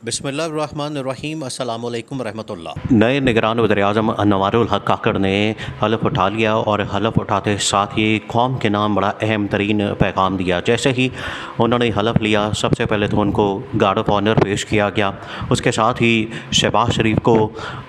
बिस्मिल्लाहिर्रहमानिर्रहीम अस्सलामु अलैकुम रहमतुल्लाह। नए निगरान वज़ीर-ए-आज़म अनवारुल हक काकड़ ने हलफ उठा लिया और हलफ उठाते साथ ही कौम के नाम बड़ा अहम तरीन पैगाम दिया। जैसे ही उन्होंने हलफ लिया, सबसे पहले तो उनको गार्ड ऑफ ऑनर पेश किया गया। उसके साथ ही शहबाज शरीफ को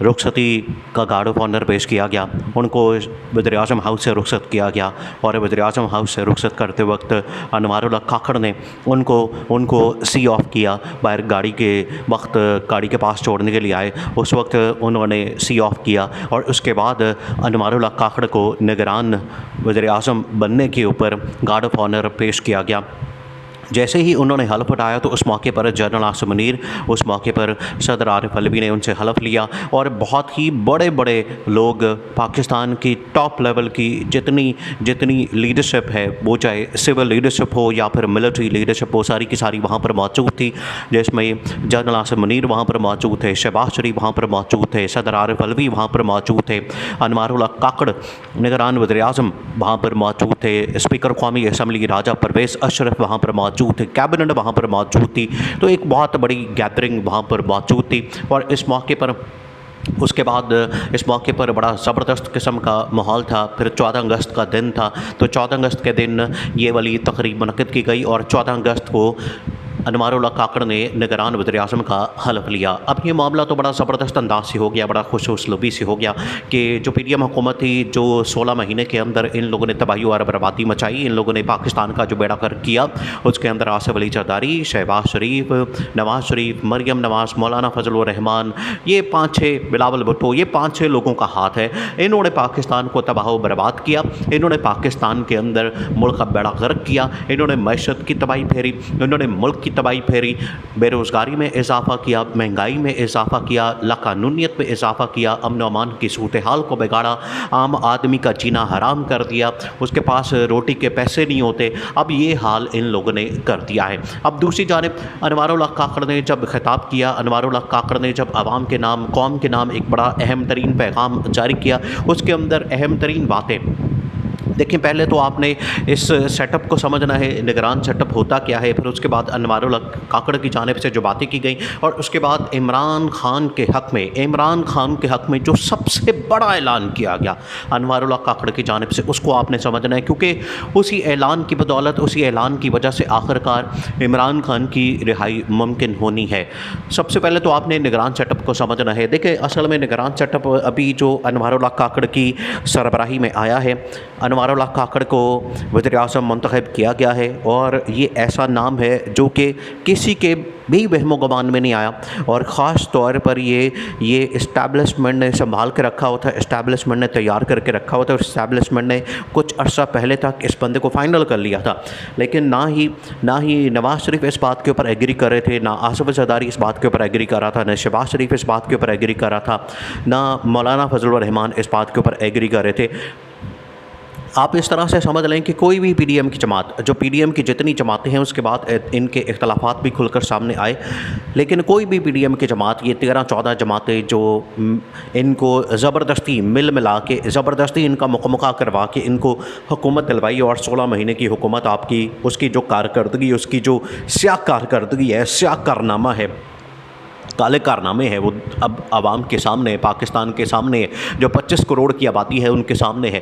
रुखसती का गार्ड ऑफ ऑनर पेश किया गया। उनको वज़ीर-ए-आज़म हाउस से रुखसत किया गया और वज़ीर-ए-आज़म हाउस से रुखसत करते वक्त अनवारुल हक काकड़ ने उनको सी ऑफ किया। बाहर गाड़ी के वक्त गाड़ी के पास छोड़ने के लिए आए, उस वक्त उन्होंने सी ऑफ किया और उसके बाद अनवारुल हक काकड़ को निगरान वज़ीर-ए-आज़म बनने के ऊपर गार्ड ऑफ ऑनर पेश किया गया। जैसे ही उन्होंने हलफ उठाया तो उस मौके पर जनरल आसिम मुनीर, उस मौके पर सदर आरिफ अलवी ने उनसे हलफ लिया और बहुत ही बड़े बड़े लोग, पाकिस्तान की टॉप लेवल की जितनी लीडरशिप है, वो चाहे सिविल लीडरशिप हो या फिर मिलिट्री लीडरशिप हो, सारी की सारी वहाँ पर मौजूद थी। जिसमें जनरल आसिम मुनीर वहाँ पर मौजूद थे, शहबाज शरीफ वहाँ पर मौजूद थे, सदर आरिफ अलवी वहाँ पर मौजूद थे, अनवारुल हक काकड़ निगरान वज़ीर-ए-आज़म वहाँ पर मौजूद थे, स्पीकर कौमी असम्बली राजा परवेज़ अशरफ वहाँ पर मौजूद थे, कैबिनेट वहाँ पर मौजूद थी। तो एक बहुत बड़ी गैदरिंग वहाँ पर मौजूद थी और इस मौके पर उसके बाद इस मौके पर बड़ा ज़बरदस्त किस्म का माहौल था। फिर 14 अगस्त का दिन था, तो 14 अगस्त के दिन ये वाली तकरीब मुनक़्क़िद की गई और 14 अगस्त को अनवारुल हक काकड़ ने निगरान वज़ीर-ए-आज़म का हलफ लिया। अब ये मामला तो बड़ा ज़बरदस्त अंदाज से हो गया, बड़ा खुश उसलूबी से हो गया कि जो पीडीएम हुकूमत थी, जो 16 महीने के अंदर इन लोगों ने तबाही और बर्बादी मचाई, इन लोगों ने पाकिस्तान का जो बेड़ा गर्क किया, उसके अंदर आसिफ अली जरदारी, शहबाज शरीफ, नवाज़ शरीफ, मरियम नवाज़, मौलाना फजलुर रहमान, ये 5-6 बिलावल भुट्टो, ये 5-6 लोगों का हाथ है। इन्होंने पाकिस्तान को तबाह व बर्बाद किया, इन्होंने पाकिस्तान के अंदर मुल्क का बेड़ा गर्क किया, इन्होंने मैशत की तबाही फेरी, इन्होंने मुल्क की तबाही फेरी, बेरोज़गारी में इजाफ़ा किया, महंगाई में इजाफ़ा किया, लाकानूनियत में इजाफ़ा किया, अमन व अमान की सूरत हाल को बिगाड़ा, आम आदमी का जीना हराम कर दिया, उसके पास रोटी के पैसे नहीं होते। अब ये हाल इन लोगों ने कर दिया है। अब दूसरी जानिब अनवारुल हक काकड़ ने जब खिताब किया, अनवारुल हक काकड़ ने जब आवाम के नाम, कौम के नाम एक बड़ा अहम तरीन पैगाम जारी किया, उसके अंदर अहम तरीन बातें देखिए। पहले तो आपने इस सेटअप को समझना है, निगरान सेटअप होता क्या है, फिर उसके बाद अनवारुल हक काकड़ की जानिब से जो बातें की गई और उसके बाद इमरान खान के हक़ में जो सबसे बड़ा ऐलान किया गया अनवारुल हक काकड़ की जानिब से, उसको आपने समझना है, क्योंकि उसी ऐलान की बदौलत, उसी ऐलान की वजह से आखिरकार इमरान खान की रिहाई मुमकिन होनी है। सबसे पहले तो आपने निगरान सेटअप को समझना है। देखिए, असल में निगरान सेटअप अभी जो अनवारुल हक काकड़ की सरबराही में आया है, अनवारुल हक काकड़ को वज़ीर-ए-आज़म मुंतखब किया गया है और ये ऐसा नाम है जो कि किसी के भी वहमो गुमान में नहीं आया और ख़ास तौर पर ये इस्टेब्लिशमेंट ने संभाल के रखा हुआ था, इस्टेब्लिशमेंट ने तैयार करके रखा हुआ था और इस्टेब्लिशमेंट ने कुछ अर्सा पहले तक इस बंदे को फ़ाइनल कर लिया था। लेकिन ना ही नवाज़ शरीफ इस बात के ऊपर एग्री कर रहे थे, ना आसिफ जरदारी इस बात के ऊपर एग्री कर रहा था, ना शहबाज शरीफ इस बात के ऊपर एग्री कर रहा था, ना मौलाना फजलुर रहमान इस बात के ऊपर एग्री कर रहे थे। आप इस तरह से समझ लें कि कोई भी पीडीएम की जमात, जो पीडीएम की जितनी जमातें हैं, उसके बाद इनके इख्तलाफात भी खुलकर सामने आए, लेकिन कोई भी पीडीएम की जमात, ये 13-14 जमातें जो इनको ज़बरदस्ती मिला के, ज़बरदस्ती इनका मुकम्मका करवा के इनको हुकूमत दिलवाई और 16 महीने की हुकूमत आपकी, उसकी जो कारकर्दगी, उसकी जो स्याह कारकर्दगी है, स्याह कारनामा है, काले कारनामे हैं, वो अब आवाम के सामने, पाकिस्तान के सामने, जो 25 करोड़ की आबादी है उनके सामने है।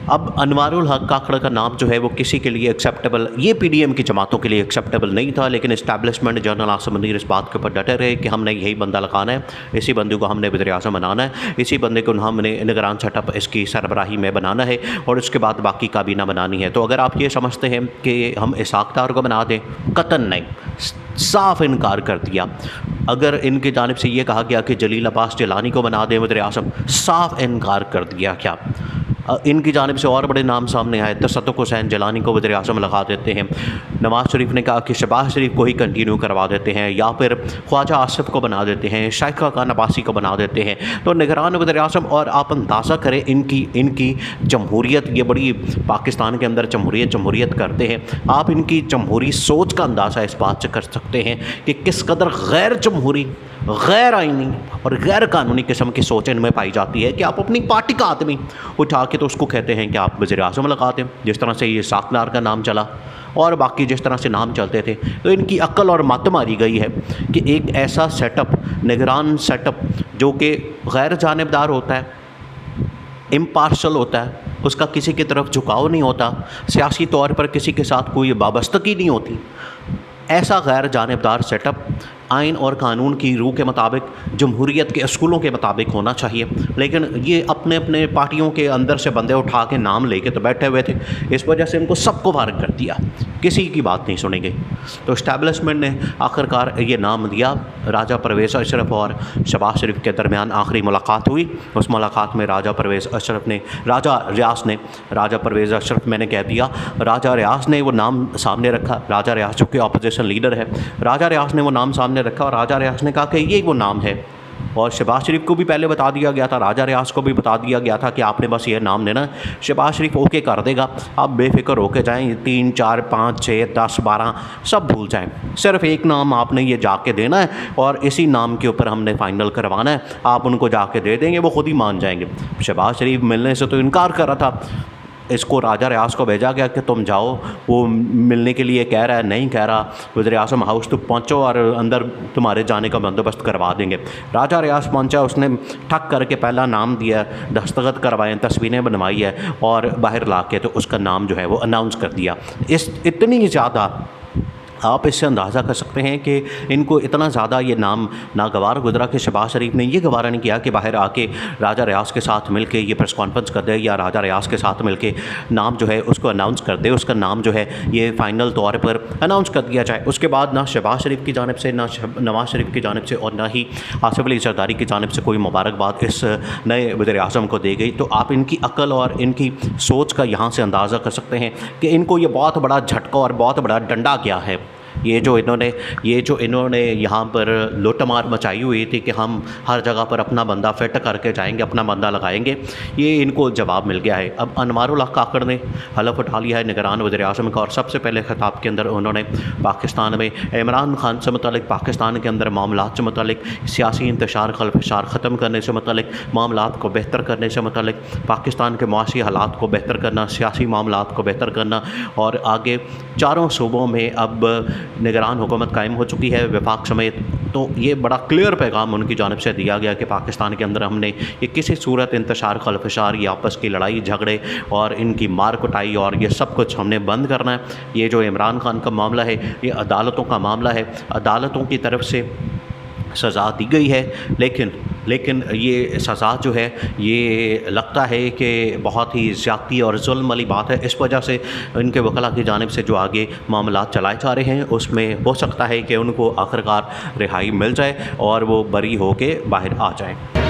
अब अनवारुल हक काकड़ का नाम जो है वो किसी के लिए एक्सेप्टेबल, ये पीडीएम की जमातों के लिए एक्सेप्टेबल नहीं था, लेकिन इस्टेब्लिशमेंट, जनरल आसिम मुनीर इस बात के ऊपर डटे रहे कि हमने यही बंदा लगाना है, इसी बंदे को हमने वज़ीर-ए-आज़म बनाना है, इसी बंदे को हमने निगरान सेटअप इसकी सरबराही में बनाना है और उसके बाद बाकी काबीना बनानी है। तो अगर आप ये समझते हैं कि हम इसहाक़ डार को बना दें, कतन नहीं, साफ़ इनकार कर दिया। अगर इनकी जानिब से ये कहा गया कि जलील अब्बास जिलानी को बना दें वज़ीर-ए-आज़म, साफ़ इनकार कर दिया। क्या इनकी जानिब से और बड़े नाम सामने आए, तसद्दुक़ हुसैन जिलानी को वज़ीर-ए-आज़म लगा देते हैं, नवाज़ शरीफ ने कहा कि शहबाज शरीफ को ही कंटिन्यू करवा देते हैं, या फिर ख्वाजा आसिफ को बना देते हैं, शाइखा खान अब्बासी को बना देते हैं। तो निगरान वज़ीर-ए-आज़म, और आप अंदाज़ा करें इनकी जमहूरियत, ये बड़ी पाकिस्तान के अंदर जमहूरियत करते हैं, आप इनकी जमहूरी सोच का अंदाज़ा इस बात से कर सकते हैं कि किस कदर गैर जमहूरी, गैर आइनी और गैर कानूनी किस्म की सोच इनमें पाई जाती है कि आप अपनी पार्टी का आदमी उठा के तो उसको कहते हैं कि आप वज़ीर-ए-आज़म लगा दें। जिस तरह से ये इसहाक़ डार का नाम चला, और बाकी जिस तरह से नाम चलते थे। तो इनकी अक्ल और मत मारी गई है कि एक ऐसा सेटअप, निगरान सेटअप जो कि गैर जानिबदार होता है, इम्पार्शल होता है, उसका किसी की तरफ झुकाव नहीं होता, सियासी तौर पर किसी के साथ कोई वाबस्तगी नहीं होती, ऐसा गैर जानिबदार सेटअप आइन और कानून की रूह के मुताबिक, जमहूरियत के असूलों के मुताबिक होना चाहिए। लेकिन ये अपने अपने पार्टियों के अंदर से बंदे उठा के नाम लेके तो बैठे हुए थे, इस वजह से इनको सबको फारिग कर दिया, किसी की बात नहीं सुनी गई। तो इस्टेब्लिशमेंट ने आखिरकार ये नाम दिया। राजा परवेज़ अशरफ और शहबाज शरीफ के दरमियान आखिरी मुलाकात हुई। उस मुलाकात में राजा परवेज़ अशरफ मैंने कह दिया, राजा रियाज ने वो नाम सामने रखा। राजा रियाज जो कि अपोजिशन लीडर है, राजा रियाज ने वो नाम सामने रखा और राजा रियाज ने कहा कि ये वो नाम है। और शहबाज शरीफ को भी पहले बता दिया गया था, राजा रियाज को भी बता दिया गया था कि आपने बस ये नाम लेना। शहबाज शरीफ ओके कर देगा, आप बेफिक्र होके जाएं, 3, 4, 5, 6, 10, 12 सब भूल जाएं, सिर्फ एक नाम आपने ये जाके देना है और इसी नाम के ऊपर हमने फ़ाइनल करवाना है। आप उनको जाके दे देंगे, वो खुद ही मान जाएंगे। शहबाज शरीफ मिलने से तो इनकार कर रहा था, इसको राजा रियाज को भेजा गया कि तुम जाओ, वो मिलने के लिए कह रहा है, नहीं कह रहा, वज़ीर आज़म हाउस तक पहुँचो और अंदर तुम्हारे जाने का बंदोबस्त करवा देंगे। राजा रियाज पहुँचा, उसने ठक करके पहला नाम दिया, दस्तखत करवाएं, तस्वीरें बनवाई है और बाहर ला के तो उसका नाम जो है वो अनाउंस कर दिया। इतनी ज़्यादा आप इससे अंदाज़ा कर सकते हैं कि इनको इतना ज़्यादा ये नाम नागवार गुजरा कि शहबाज शरीफ ने ये गवारा नहीं किया कि बाहर आके राजा रियाज के साथ मिल के ये प्रेस कॉन्फ्रेंस कर दे या राजा रियाज के साथ मिल के नाम जो है उसको अनाउंस कर दे, उसका नाम जो है ये फ़ाइनल तौर पर अनाउंस कर दिया जाए। उसके बाद ना शहबाज शरीफ की जानिब से, ना नवाज़ शरीफ की जानिब से और ना ही आसिफ अली ज़रदारी की जानिब से कोई मुबारकबाद इस नए वज़ीर आज़म को दी गई। तो आप इनकी अक्ल और इनकी सोच का यहाँ से अंदाज़ा कर सकते हैं कि इनको ये बहुत बड़ा झटका और बहुत बड़ा डंडा क्या है। ये जो इन्होंने यहाँ पर लूटमार मचाई हुई थी कि हम हर जगह पर अपना बंदा फिट करके जाएंगे, अपना बंदा लगाएंगे, ये इनको जवाब मिल गया है। अब अनवारुल हक काकड़ ने हलफ उठा लिया है निगरान वज़ीर आज़म का और सबसे पहले खिताब के अंदर उन्होंने पाकिस्तान में इमरान खान से मुतल्लिक, पाकिस्तान के अंदर मामलात से मुतल्लिक, सियासी इंतशार खलफशार ख़त्म करने से मुतल्लिक, मामलात को बेहतर करने से मुतल्लिक, पाकिस्तान के मुआशी हालात को बेहतर करना, सियासी मामलात को बेहतर करना और आगे चारों सूबों में अब निगरान हुकूमत कायम हो चुकी है वफाक समेत। तो ये बड़ा क्लियर पैगाम उनकी जानिब से दिया गया कि पाकिस्तान के अंदर हमने ये किसी सूरत इंतशार खलफशार, ये आपस की लड़ाई झगड़े और इनकी मार कुटाई और ये सब कुछ हमने बंद करना है। ये जो इमरान खान का मामला है ये अदालतों का मामला है, अदालतों की तरफ से सज़ा दी गई है, लेकिन ये सज़ा जो है ये लगता है कि बहुत ही ज़्यादती और जुल्म वाली बात है। इस वजह से इनके वकला की जानिब से जो आगे मामलात चलाए जा रहे हैं उसमें हो सकता है कि उनको आखिरकार रिहाई मिल जाए और वो बरी हो के बाहर आ जाएँ।